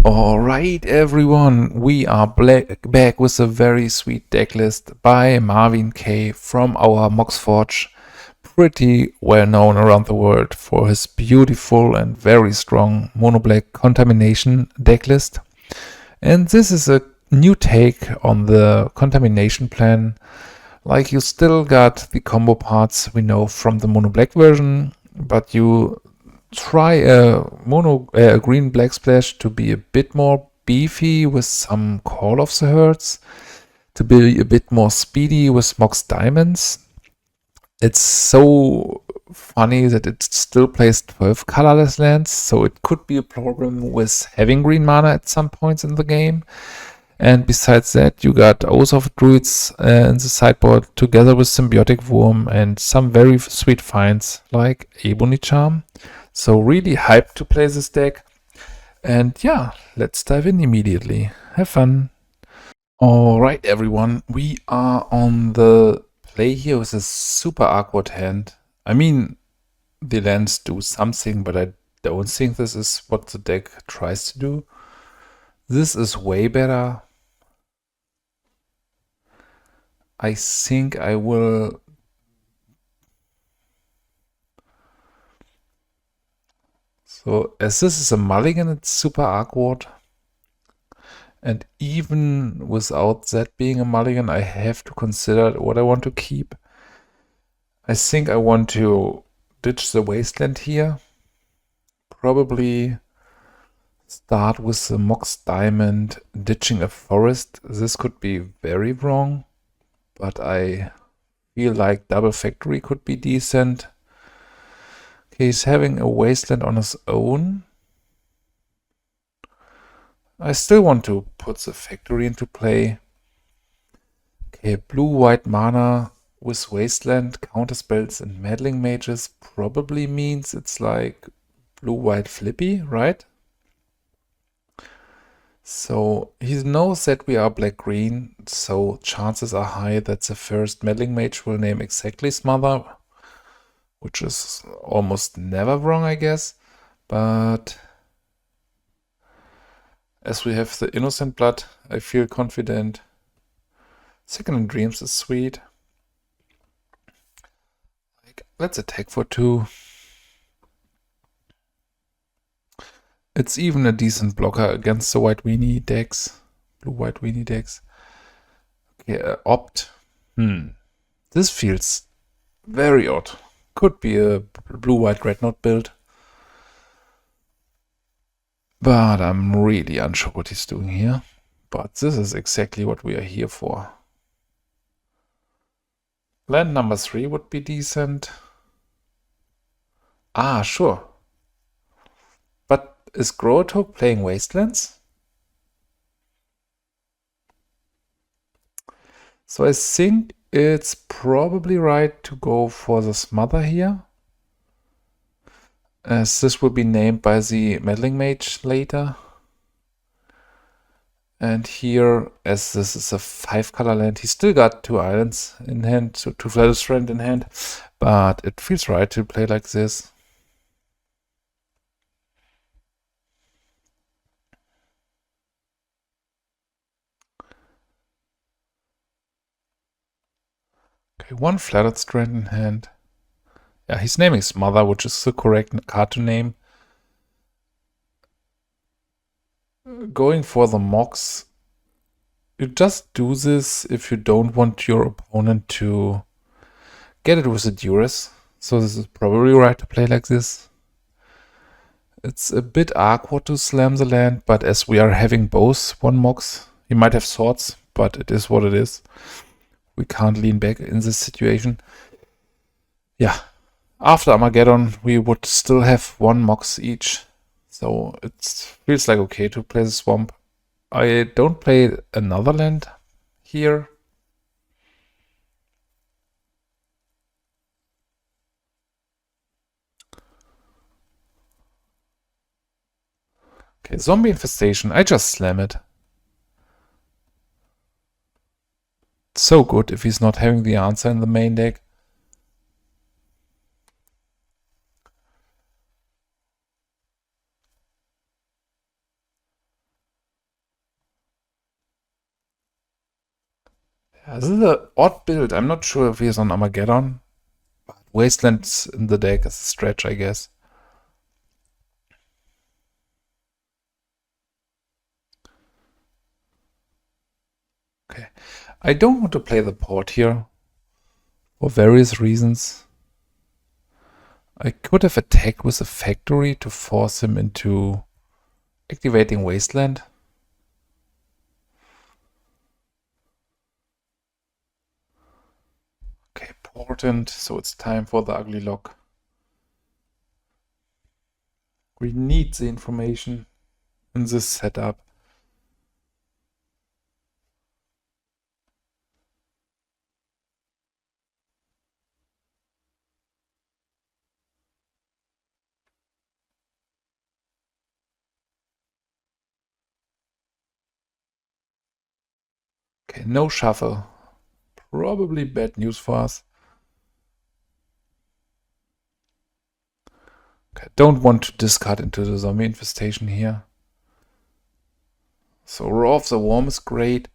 Alright everyone, we are back with a very sweet deck list by Marvin K from our Moxforge, pretty well known around the world for his beautiful and very strong mono-black ConTermination deck list. And this is a new take on the ConTermination plan. Like, you still got the combo parts we know from the mono-black version, but you try a green black splash to be a bit more beefy with some Call of the Herds, to be a bit more speedy with Mox Diamonds. It's so funny that it still plays 12 colorless lands, so it could be a problem with having green mana at some points in the game. And besides that, you got Oath of Druids in the sideboard together with Symbiotic Worm and some very sweet finds like Ebony Charm. So really hyped to play this deck. And yeah, let's dive in immediately. Have fun. Alright everyone, we are on the play here with a super awkward hand. I mean, the lands do something, but I don't think this is what the deck tries to do. This is way better. I think I will... So, as this is a mulligan, it's super awkward. And even without that being a mulligan, I have to consider what I want to keep. I think I want to ditch the wasteland here. Probably start with the Mox Diamond, ditching a forest. This could be very wrong, but I feel like double factory could be decent. Okay, he's having a wasteland on his own. I still want to put the factory into play. Okay, blue-white mana with wasteland, counterspells, and meddling mages probably means it's like blue-white flippy, right? So he knows that we are black-green, so chances are high that the first meddling mage will name exactly Smother, which is almost never wrong, I guess. But as we have the innocent blood, I feel confident. Second in Dreams is sweet. Like, let's attack for 2. It's even a decent blocker against the white weenie decks. Blue-white weenie decks. Okay, opt. This feels very odd. Could be a blue-white dreadnought build. But I'm really unsure what he's doing here. But this is exactly what we are here for. Land number 3 would be decent. Ah, sure. But is Groatok playing Wastelands? So I think it's probably right to go for the Smother here, as this will be named by the Meddling Mage later. And here, as this is a 5-color land, he still got 2 islands in hand, so 2 Flatterstrand in hand, but it feels right to play like this. Okay, 1 Flatterstrand in hand. Yeah, he's naming Smother, which is the correct card to name. Going for the Mox. You just do this if you don't want your opponent to get it with a Duress. So this is probably right to play like this. It's a bit awkward to slam the land, but as we are having both 1 Mox, he might have swords, but it is what it is. We can't lean back in this situation. Yeah, after Armageddon, we would still have 1 Mox each. So it feels like okay to play the Swamp. I don't play another land here. Okay, Zombie Infestation. I just slam it. It's so good if he's not having the answer in the main deck. This is an odd build. I'm not sure if he is on Armageddon. But Wastelands in the deck is a stretch, I guess. Okay. I don't want to play the port here for various reasons. I could have attacked with a factory to force him into activating Wasteland. Okay, important. So it's time for the ugly lock. We need the information in this setup. Okay, no shuffle. Probably bad news for us. Okay, don't want to discard into the zombie infestation here. So Roar of the Worm is great.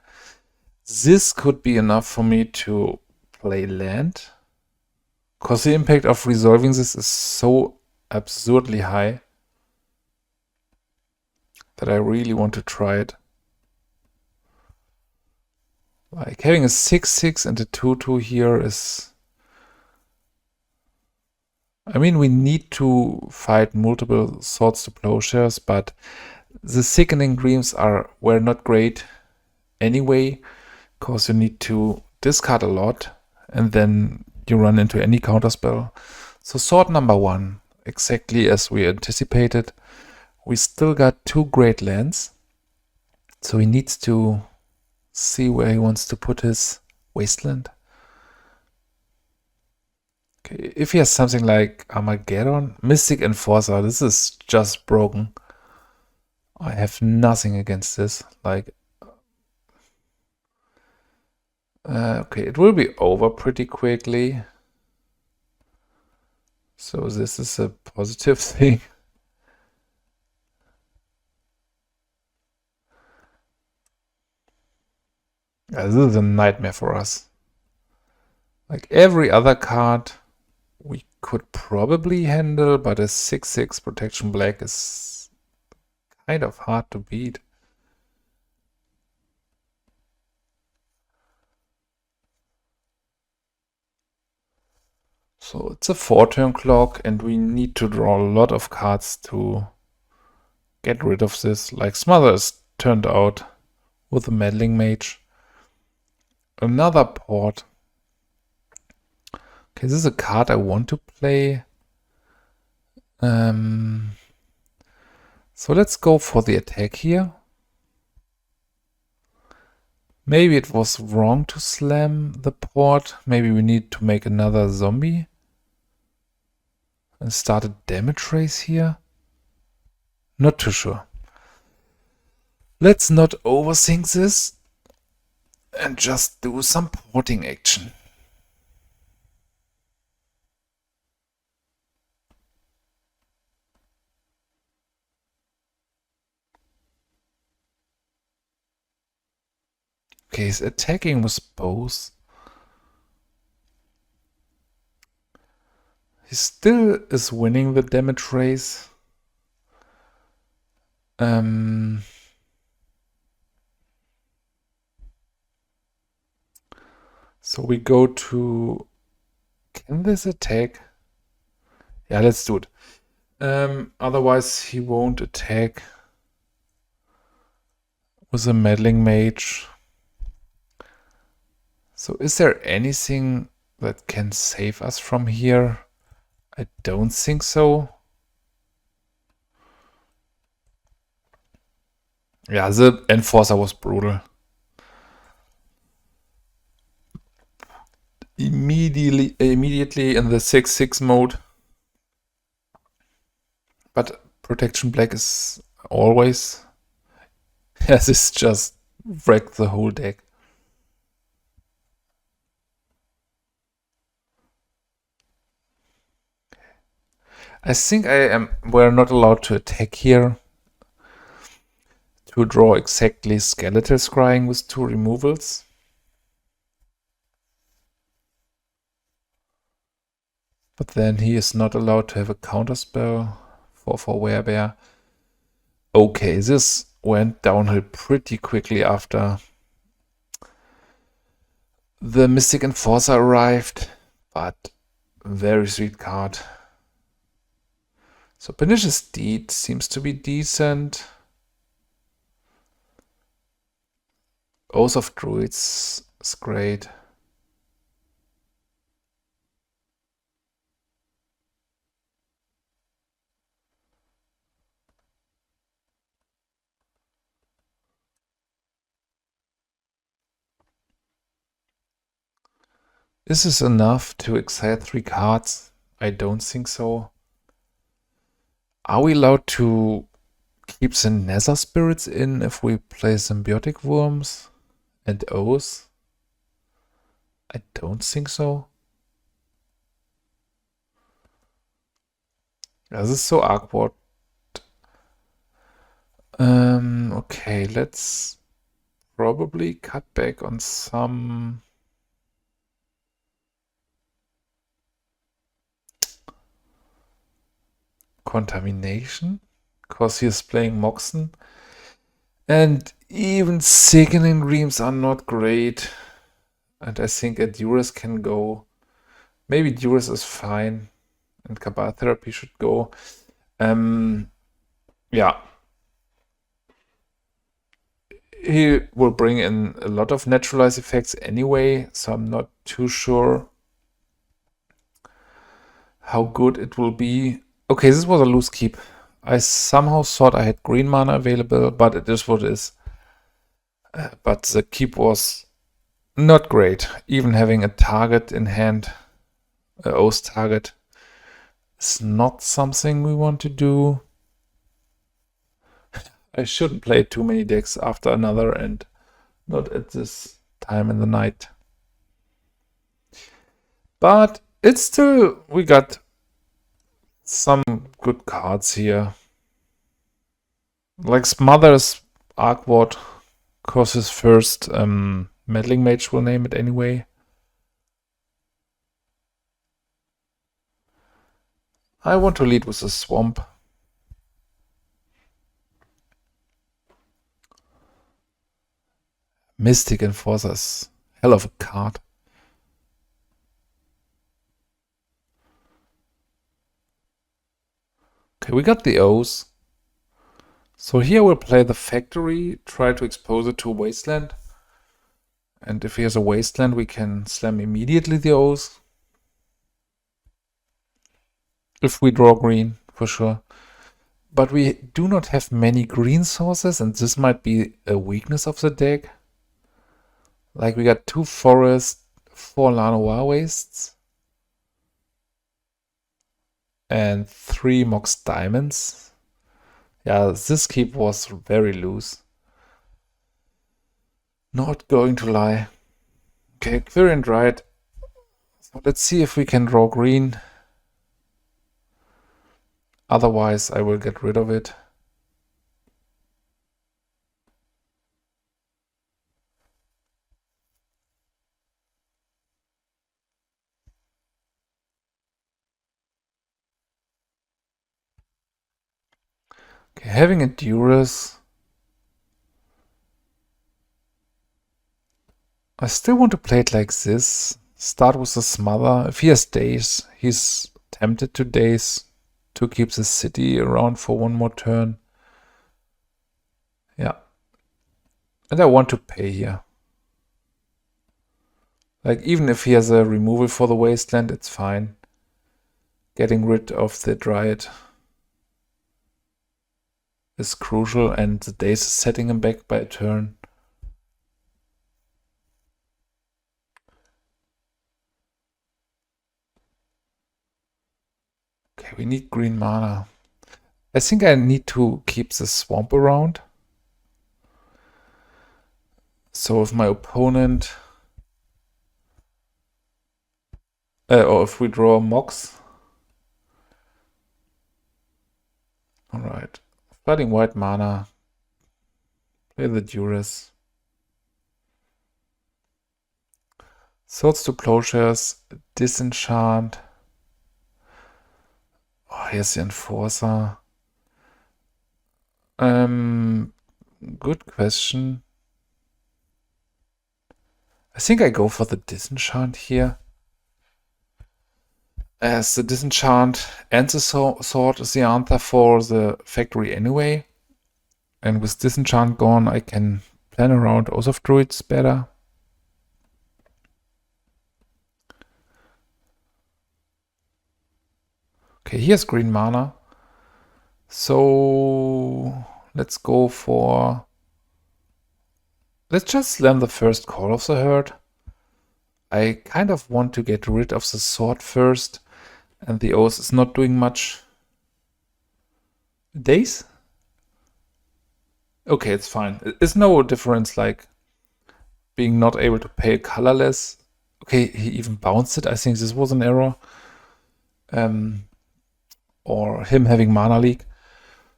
This could be enough for me to play land. Because the impact of resolving this is so absurdly high that I really want to try it. Like having a 6/6 and a 2/2 here is... I mean, we need to fight multiple swords to plowshares, but the sickening dreams were not great anyway, because you need to discard a lot and then you run into any counterspell. So sword number 1, exactly as we anticipated. We still got 2 great lands, so he needs to see where he wants to put his wasteland. Okay, if he has something like Armageddon, Mystic Enforcer, this is just broken. I have nothing against this. Like, okay, it will be over pretty quickly. So this is a positive thing. This is a nightmare for us. Like every other card we could probably handle, but a 6/6 protection black is kind of hard to beat. So it's a 4-turn clock and we need to draw a lot of cards to get rid of this. Like Smother is turned out with a Meddling Mage. Another port. Okay, this is a card I want to play. So let's go for the attack here. Maybe it was wrong to slam the port. Maybe we need to make another zombie and start a damage race here. Not too sure. Let's not overthink this and just do some porting action. Okay, he's attacking with both. He still is winning the damage race. So we go to... Can this attack? Yeah, let's do it. Otherwise he won't attack with a Meddling Mage. So is there anything that can save us from here? I don't think so. Yeah, the Enforcer was brutal. Immediately in the 6/6 mode. But Protection Black is always... Yeah, this just wrecked the whole deck. I think we're not allowed to attack here to draw exactly Skeletal Scrying with 2 removals. But then he is not allowed to have a counterspell for Werebear. Okay, this went downhill pretty quickly after the Mystic Enforcer arrived, but very sweet card. So Pernicious Deed seems to be decent. Oath of Druids is great. Is this enough to exile 3 cards? I don't think so. Are we allowed to keep the Nether Spirits in if we play Symbiotic Worms and Oath? I don't think so. This is so awkward. Okay, let's probably cut back on some ConTermination, because he is playing Moxen. And even Sickening Dreams are not great. And I think a Duress can go. Maybe Duress is fine. And Cabal Therapy should go. Yeah. He will bring in a lot of naturalized effects anyway, so I'm not too sure how good it will be. Okay, this was a loose keep. I somehow thought I had green mana available, but it is what it is. But the keep was not great. Even having a target in hand, a Oath target, is not something we want to do. I shouldn't play too many decks after another and not at this time in the night. But it's still, we got some good cards here. Like Smother's Arcward, cause his first Meddling Mage will name it anyway. I want to lead with a Swamp. Mystic Enforcers, hell of a card. Okay, we got the O's. So here we'll play the Factory, try to expose it to a Wasteland. And if he has a Wasteland, we can slam immediately the O's. If we draw green, for sure. But we do not have many green sources, and this might be a weakness of the deck. Like we got 2 forests, 4 Lanoir wastes, and 3 Mox diamonds. Yeah, this keep was very loose. Not going to lie. Okay, Quirion right. So let's see if we can draw green. Otherwise, I will get rid of it. Okay, having a Duress. I still want to play it like this. Start with a Smother. If he has Daze, he's tempted to Daze to keep the city around for one more turn. Yeah. And I want to pay here. Like, even if he has a removal for the Wasteland, it's fine. Getting rid of the Dryad is crucial, and the Daze is setting him back by a turn. Okay, we need green mana. I think I need to keep the Swamp around. So if my opponent... or if we draw Mox... Alright. Flooding white mana. Play the Duress. Swords to Plowshares. Disenchant. here's the Enforcer. Good question. I think I go for the Disenchant here, as the Disenchant and the Sword is the answer for the factory anyway. And with Disenchant gone, I can plan around Oath of Druids better. Okay, here's green mana. So let's go for... Let's just slam the first Call of the Herd. I kind of want to get rid of the sword first, and the Oath is not doing much. Days? Okay, it's fine. It's no difference like being not able to pay colorless. Okay, he even bounced it. I think this was an error. Or him having mana leak.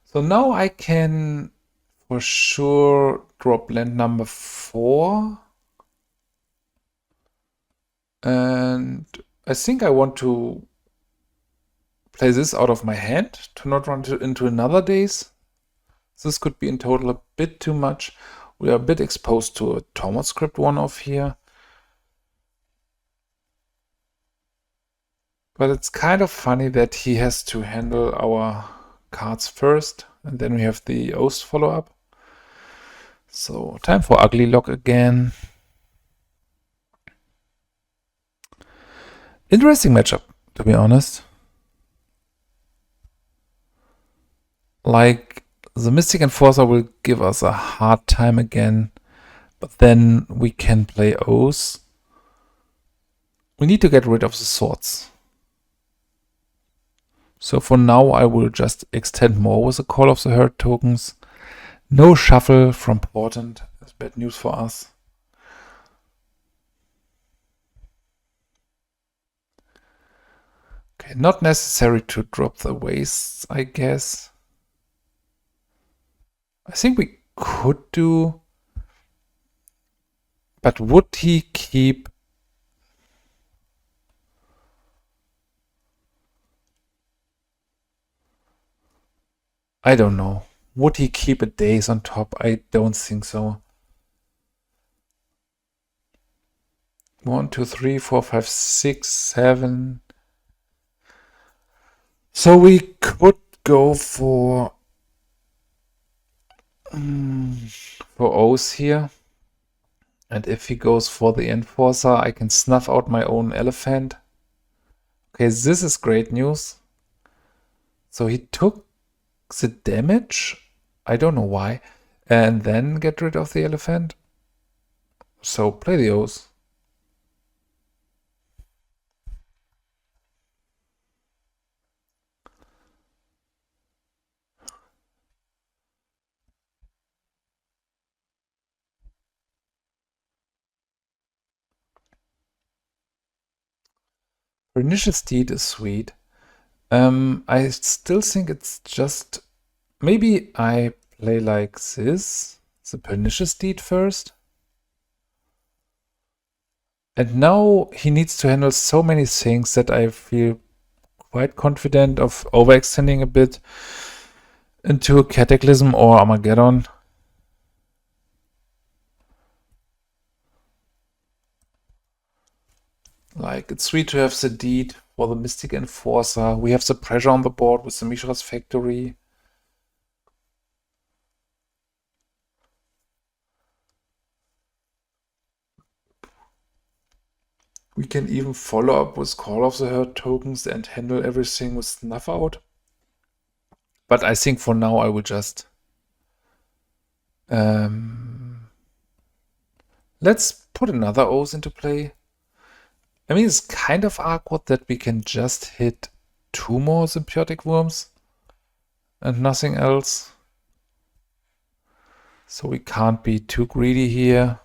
So now I can for sure drop land number 4. And I think I want to play this out of my hand to not run into another days. This could be in total a bit too much. We are a bit exposed to a Tormod script 1-off here. But it's kind of funny that he has to handle our cards first, and then we have the Oath follow-up. So time for Ugly Lock again. Interesting matchup, to be honest. Like, the Mystic Enforcer will give us a hard time again, but then we can play Oath. We need to get rid of the swords. So for now, I will just extend more with the Call of the Herd tokens. No shuffle from Portent. That's bad news for us. Okay, not necessary to drop the wastes, I guess. I think we could do... But would he keep... I don't know. Would he keep a daze on top? I don't think so. 1, 2, 3, 4, 5, 6, 7. So we could go for Oath here. And if he goes for the Enforcer, I can snuff out my own elephant. Okay, this is great news. So he took the damage. I don't know why. And then get rid of the elephant. So play the Oath. Pernicious Steed is sweet. I still think it's just... Maybe I play like this. The Pernicious Steed first. And now he needs to handle so many things that I feel quite confident of overextending a bit into Cataclysm or Armageddon. Like, it's sweet to have the deed for the Mystic Enforcer. We have the pressure on the board with the Mishra's Factory. We can even follow up with Call of the Herd tokens and handle everything with Snuff Out. But I think for now I will just... let's put another Oath into play. I mean, it's kind of awkward that we can just hit 2 more Symbiotic Worms and nothing else. So we can't be too greedy here.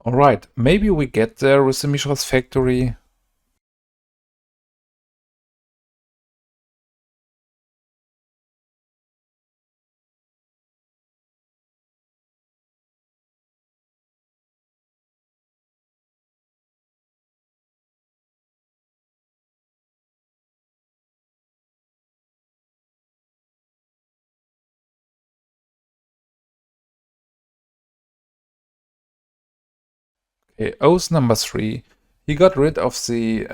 Alright, maybe we get there with the Mishra's Factory. Okay, O's number 3. He got rid of the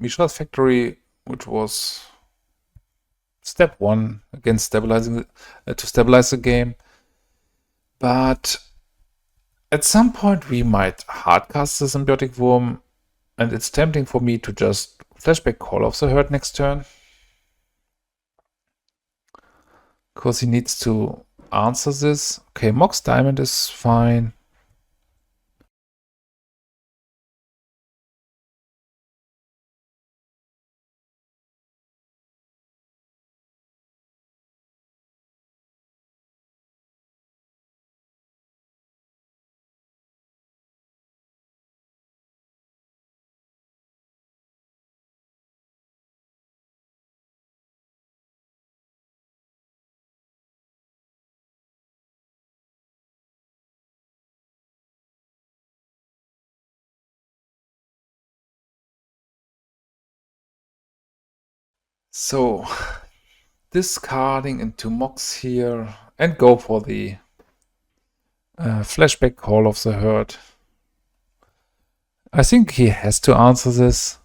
Mishra's Factory, which was step 1 against stabilizing to stabilize the game. But at some point we might hardcast the Symbiotic Worm, and it's tempting for me to just flashback Call of the Herd next turn. Because he needs to answer this. Okay, Mox Diamond is fine. So, discarding into Mox here and go for the flashback Call of the Herd. I think he has to answer this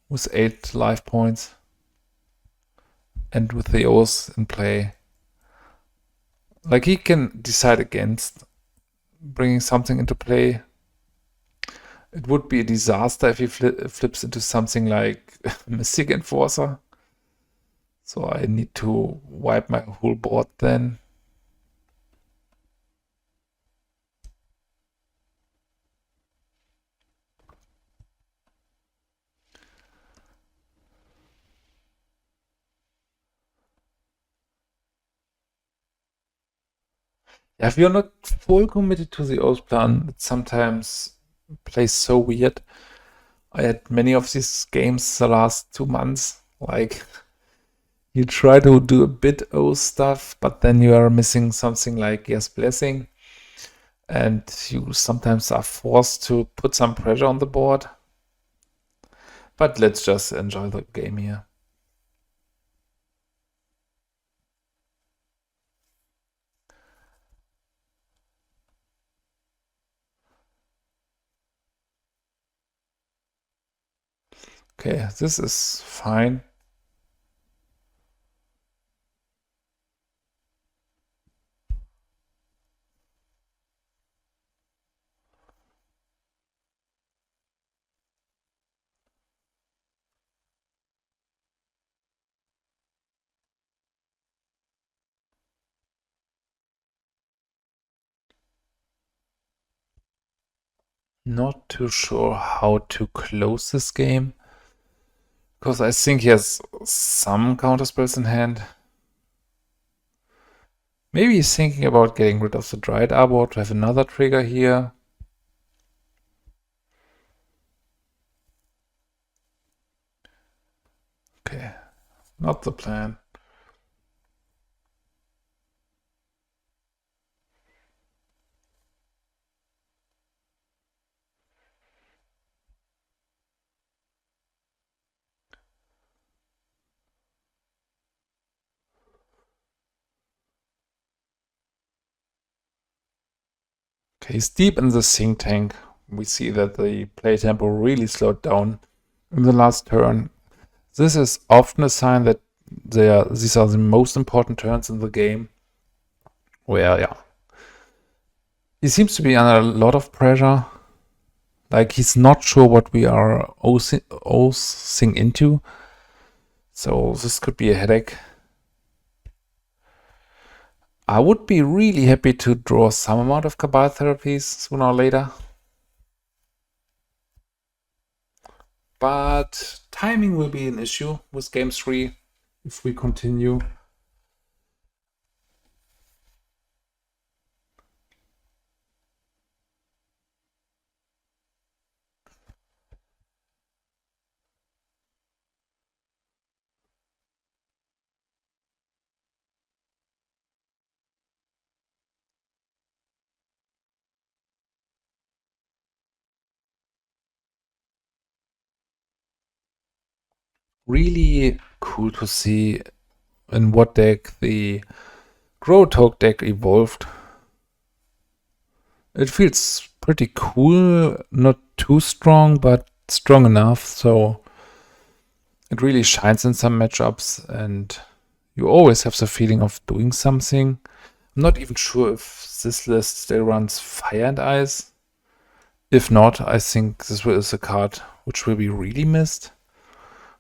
with 8 life points and with the O's in play. Like, he can decide against bringing something into play. It would be a disaster if he flips into something like Mystic Enforcer. So I need to wipe my whole board then. Yeah, if you're not full committed to the Oath plan, it sometimes plays so weird. I had many of these games the last 2 months. Like, you try to do a bit Oath stuff, but then you are missing something like Yes Blessing. And you sometimes are forced to put some pressure on the board. But let's just enjoy the game here. Okay, this is fine. Not too sure how to close this game. Because I think he has some counterspells in hand. Maybe he's thinking about getting rid of the Dryad Arbor to have another trigger here. Okay, not the plan. Okay, he's deep in the think tank. We see that the play tempo really slowed down in the last turn. This is often a sign that these are the most important turns in the game. Where, yeah, he seems to be under a lot of pressure. Like, he's not sure what we are oathing into. So this could be a headache. I would be really happy to draw some amount of Cabal therapies sooner or later. But timing will be an issue with game 3 if we continue. Really cool to see in what deck the Growtalk deck evolved. It feels pretty cool, not too strong, but strong enough, so it really shines in some matchups, and you always have the feeling of doing something. I'm not even sure if this list still runs Fire and Ice. If not, I think this is a card which will be really missed.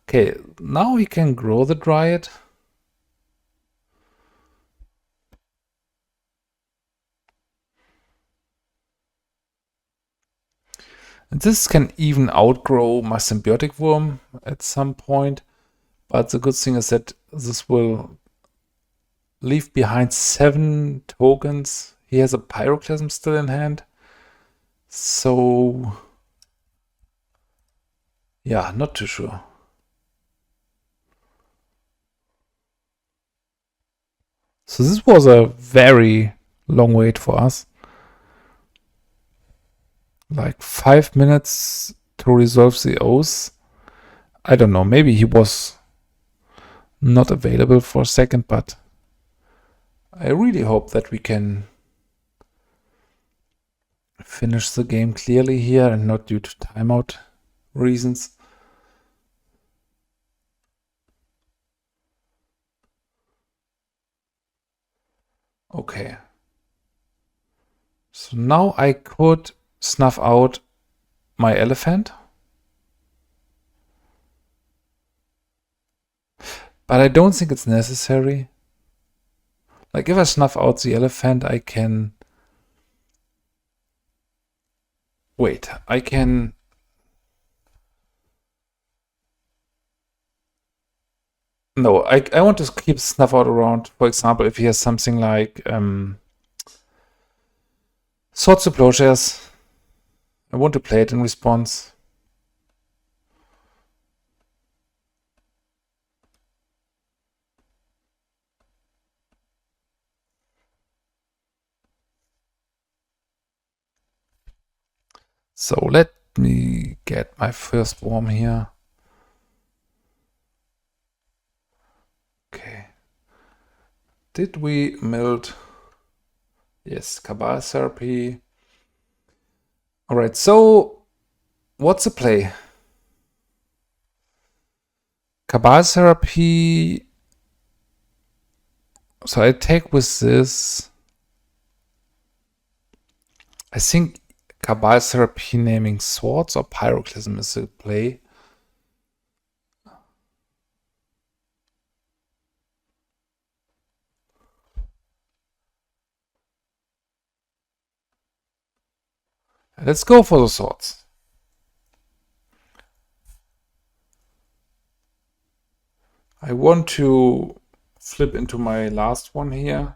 Okay, now we can grow the Dryad. And this can even outgrow my Symbiotic Worm at some point. But the good thing is that this will leave behind 7 tokens. He has a Pyroclasm still in hand. So, yeah, not too sure. So this was a very long wait for us. Like 5 minutes to resolve the oath. I don't know, maybe he was not available for a second, but I really hope that we can finish the game clearly here and not due to timeout reasons. Okay. So now I could snuff out my elephant. But I don't think it's necessary. Like if I snuff out the elephant, I can... Wait, I can... No, I want to keep snuff out around. For example, if he has something like Swords to Plowshares, I want to play it in response. So let me get my first worm here. Okay. Did we meld? Yes, Cabal Therapy. Alright, so what's the play? Cabal Therapy. So I take with this. I think Cabal Therapy naming swords or Pyroclasm is the play. Let's go for the swords. I want to flip into my last one here.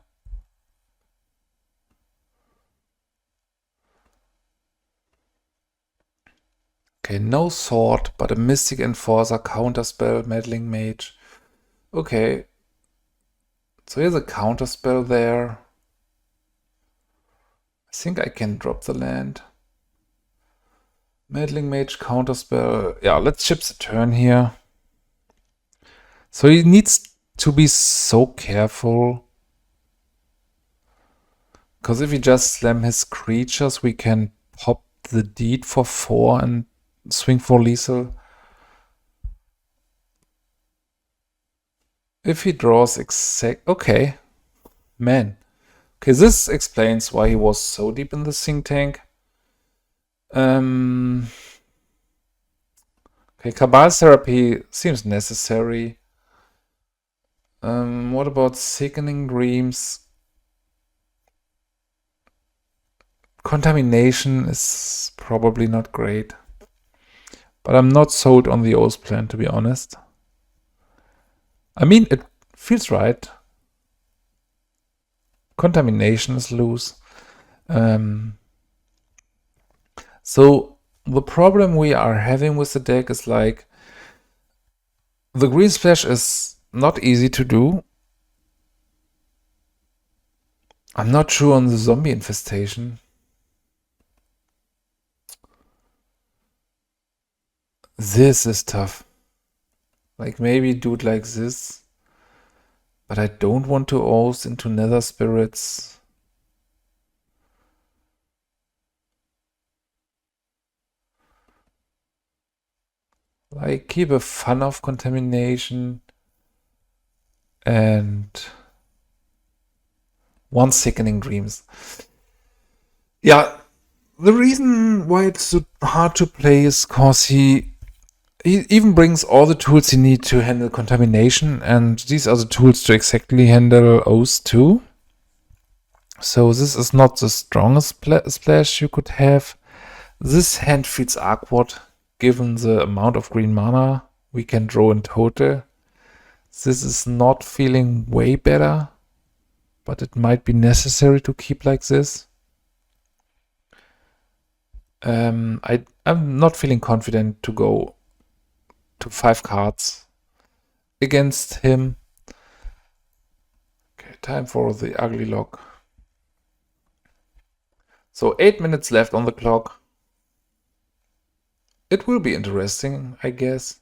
Okay, no sword, but a Mystic Enforcer, Counterspell, Meddling Mage. Okay. So here's a Counterspell there. I think I can drop the land. Meddling Mage, Counterspell. Yeah, let's chip the turn here. So he needs to be so careful. Because if we just slam his creatures, we can pop the deed for 4 and swing for lethal. If he draws okay. Man. Okay, this explains why he was so deep in the think tank. Okay, Cabal Therapy seems necessary. What about Sickening Dreams? ConTermination is probably not great. But I'm not sold on the Oath plan, to be honest. I mean, it feels right. ConTermination is loose. So the problem we are having with the deck is like the green splash is not easy to do. I'm not sure on the zombie infestation. This is tough. Like maybe do it like this. But I don't want to oath into nether spirits. Like keep a fun of contamination. And one sickening dreams. Yeah, the reason why it's so hard to play is because he even brings all the tools you need to handle contamination, and these are the tools to exactly handle oath too. So this is not the strongest splash you could have. This hand feels awkward given the amount of green mana we can draw in total. This is not feeling way better, but it might be necessary to keep like this. I'm not feeling confident to go to 5 cards against him. Okay, time for the ugly lock. So 8 minutes left on the clock. It will be interesting, I guess.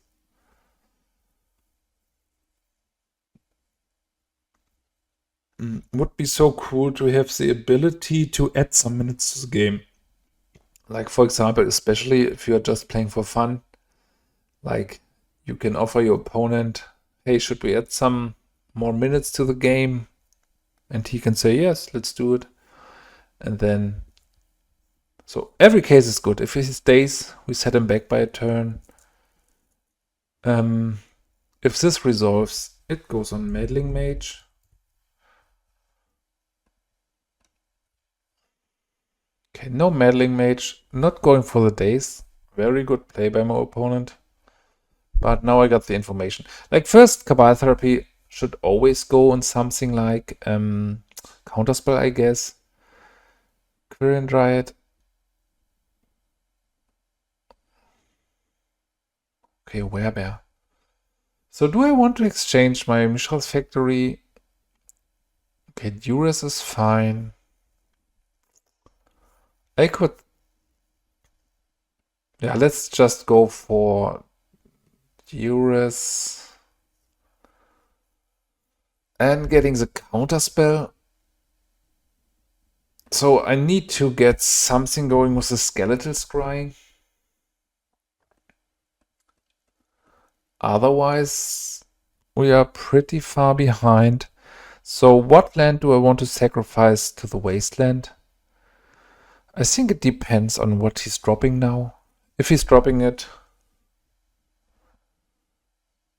Would be so cool to have the ability to add some minutes to the game. Like, for example, especially if you're just playing for fun, like you can offer your opponent, hey, should we add some more minutes to the game? And he can say, yes, let's do it. And then, so every case is good. If he stays, we set him back by a turn. If this resolves, it goes on Meddling Mage. Okay, no Meddling Mage, not going for the days. Very good play by my opponent. But now I got the information. Like first, Cabal Therapy should always go on something like Counterspell, I guess. Quirion Dryad. Okay, Werebear. So do I want to exchange my Mishra's Factory? Okay, Duress is fine. I could... Yeah, let's just go for Duress. And getting the Counterspell. So I need to get something going with the Skeletal Scrying. Otherwise, we are pretty far behind. So what land do I want to sacrifice to the Wasteland? I think it depends on what he's dropping now. If he's dropping it,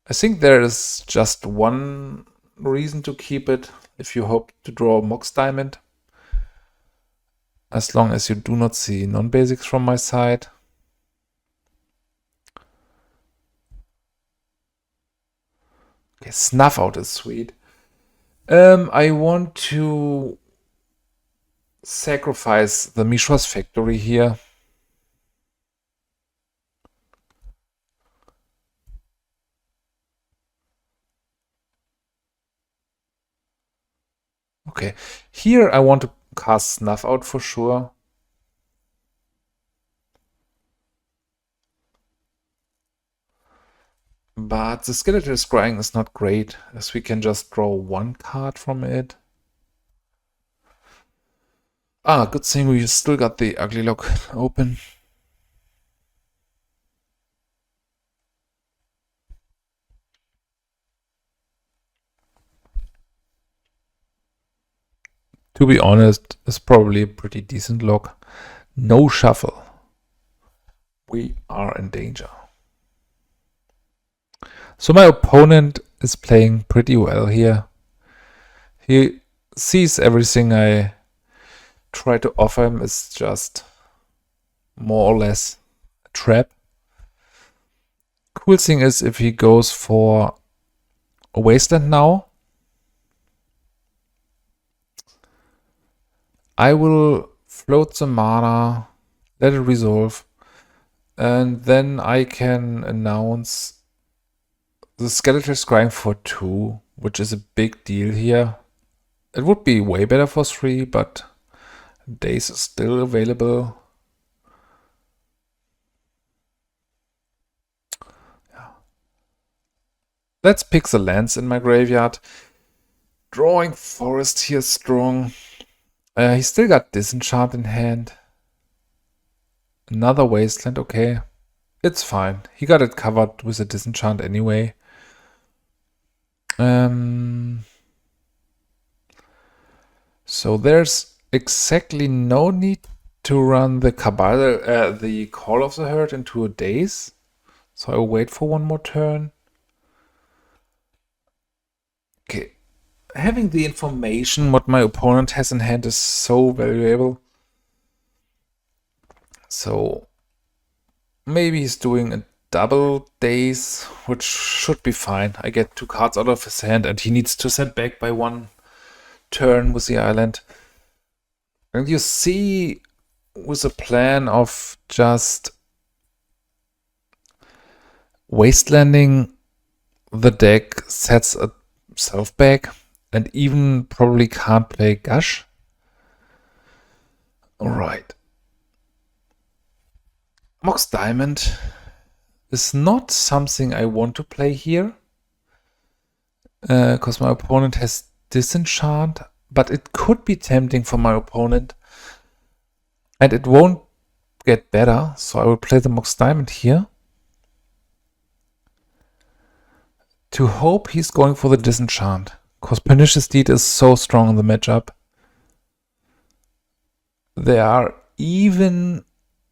I think there is just one reason to keep it if you hope to draw Mox Diamond. As long as you do not see non-basics from my side. Okay, Snuff Out is sweet. I want to sacrifice the Mishra's Factory here. Okay, here I want to cast Snuff Out for sure. But the Skeletal Scrying is not great, as we can just draw one card from it. Ah, good thing we still got the Ugly Lock open. To be honest, it's probably a pretty decent lock. No shuffle. We are in danger. So my opponent is playing pretty well here. He sees everything I try to offer him is just more or less a trap. Cool thing is if he goes for a Wasteland now, I will float the mana, let it resolve, and then I can announce the Skeletal Scrying for 2, which is a big deal here. It would be way better for 3, but Days is still available. Let's pick the lands in my graveyard. Drawing Forest here strong. He still got Disenchant in hand. Another Wasteland, okay. It's fine. He got it covered with a Disenchant anyway. So there's exactly no need to run the the Call of the Herd into a daze. So I'll wait for one more turn. Okay. Having the information what my opponent has in hand is so valuable. So maybe he's doing a double daze, which should be fine. I get 2 cards out of his hand and he needs to send back by 1 turn with the island. And you see, with a plan of just wastelanding, the deck sets itself back and even probably can't play Gush. Alright. Mox Diamond is not something I want to play here, because my opponent has Disenchant, but it could be tempting for my opponent, and it won't get better, so I will play the Mox Diamond here to hope he's going for the Disenchant, because Pernicious Deed is so strong in the matchup. There are even,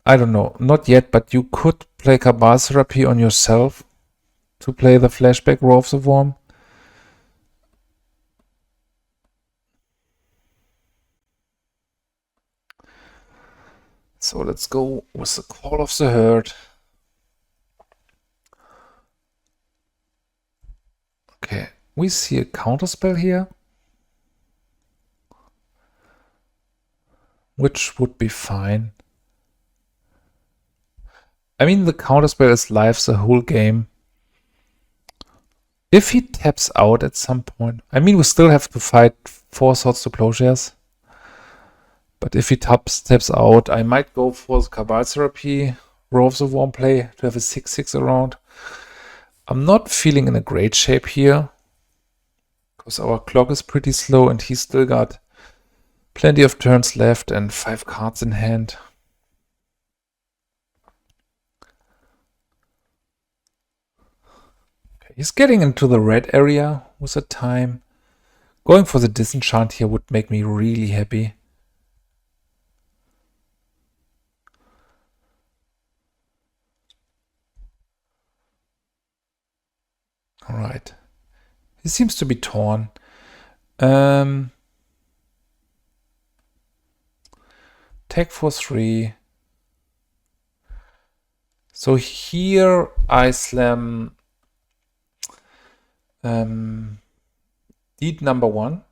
I don't know, not yet, but you could play Cabal Therapy on yourself to play the flashback Roar of the Worm. So let's go with the Call of the Herd. Okay, we see a counterspell here, which would be fine. I mean, the counterspell is live the whole game. If he taps out at some point, I mean, we still have to fight 4 Swords to Plowshares. But if he taps out, I might go for the Cabal Therapy, Roar of the Worm play to have a 6/6 around. I'm not feeling in a great shape here, because our clock is pretty slow and he's still got plenty of turns left and 5 cards in hand. Okay, he's getting into the red area with the time. Going for the Disenchant here would make me really happy. Alright. He seems to be torn. Tag for 3. So here I slam deed number 1.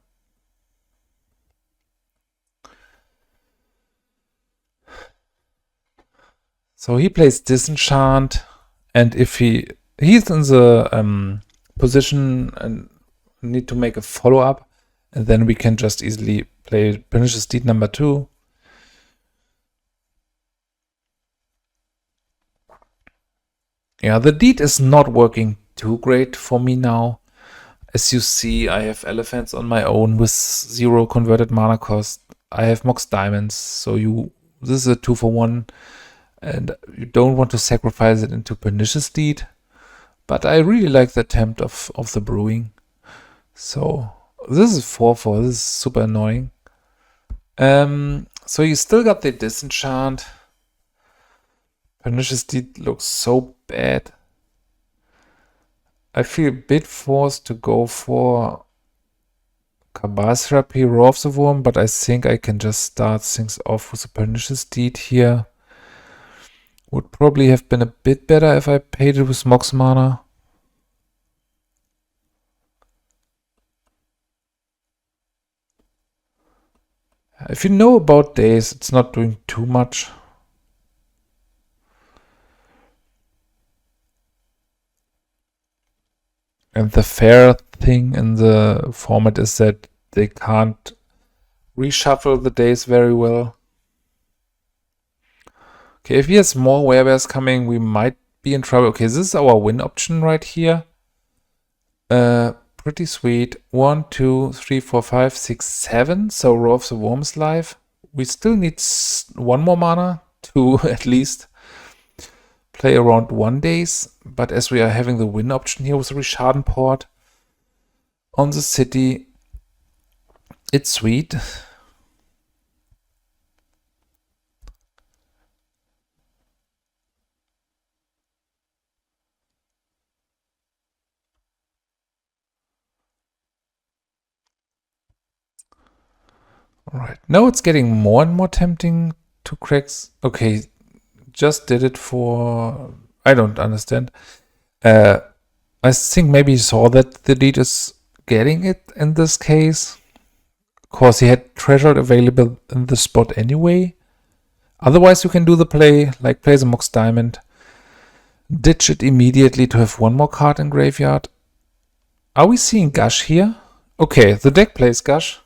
So he plays Disenchant, and if he's in the position and need to make a follow-up, and then we can just easily play Pernicious Deed number 2. Yeah, the deed is not working too great for me now. As you see, I have elephants on my own with 0 converted mana cost. I have Mox Diamonds, so this is a 2-for-1, and you don't want to sacrifice it into Pernicious Deed. But I really like the attempt of the brewing. So this is 4-4. This is super annoying. So you still got the Disenchant. Pernicious Deed looks so bad. I feel a bit forced to go for Cabal Therapy, Roar of the Worm, but I think I can just start things off with a Pernicious Deed here. Would probably have been a bit better if I paid it with Mox Mana. If you know about days, it's not doing too much. And the fair thing in the format is that they can't reshuffle the days very well. Okay, if he has more werebears coming, we might be in trouble. Okay, this is our win option right here. Pretty sweet. 1, 2, 3, 4, 5, 6, 7. So Row of the Worm is live. We still need one more mana to at least play around 1 days. But as we are having the win option here with the Rishaden port on the city, it's sweet. Alright, now it's getting more and more tempting to crack. Okay, just did it for... I don't understand. I think maybe he saw that the lead is getting it in this case. Of course, he had treasure available in the spot anyway. Otherwise, you can do the play, like play the Mox Diamond, ditch it immediately to have one more card in graveyard. Are we seeing Gush here? Okay, the deck plays Gush.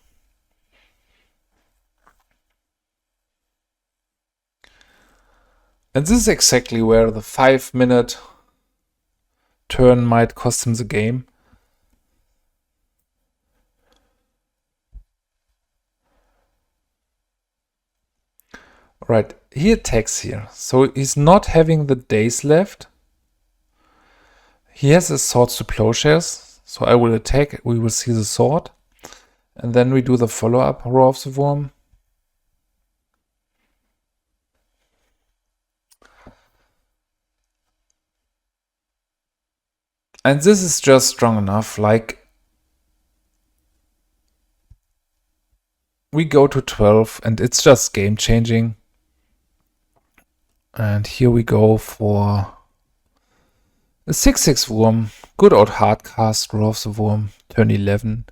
And this is exactly where the 5-minute turn might cost him the game. Right, he attacks here. So he's not having the days left. He has his swords to plowshares. So I will attack, we will see the sword. And then we do the follow-up Row of the Worm. And this is just strong enough, like we go to 12 and it's just game changing. And here we go for a 6/6 Worm. Good old hardcast Row of the Worm, turn 11.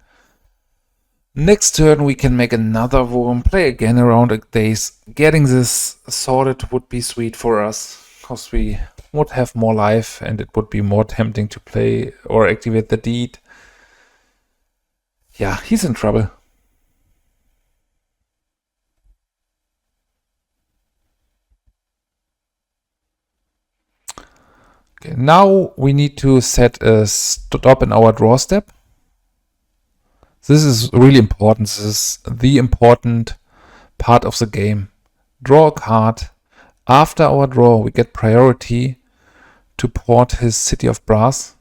Next turn we can make another Worm, play again around a days. Getting this sorted would be sweet for us, because we would have more life and it would be more tempting to play or activate the deed. Yeah, he's in trouble. Okay, now we need to set a stop in our draw step. This is really important. This is the important part of the game. Draw a card. After our draw, we get priority to port his City of Brass.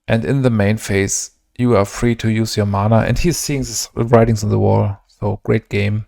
And in the main phase, you are free to use your mana. And he's seeing the writings on the wall. So great game.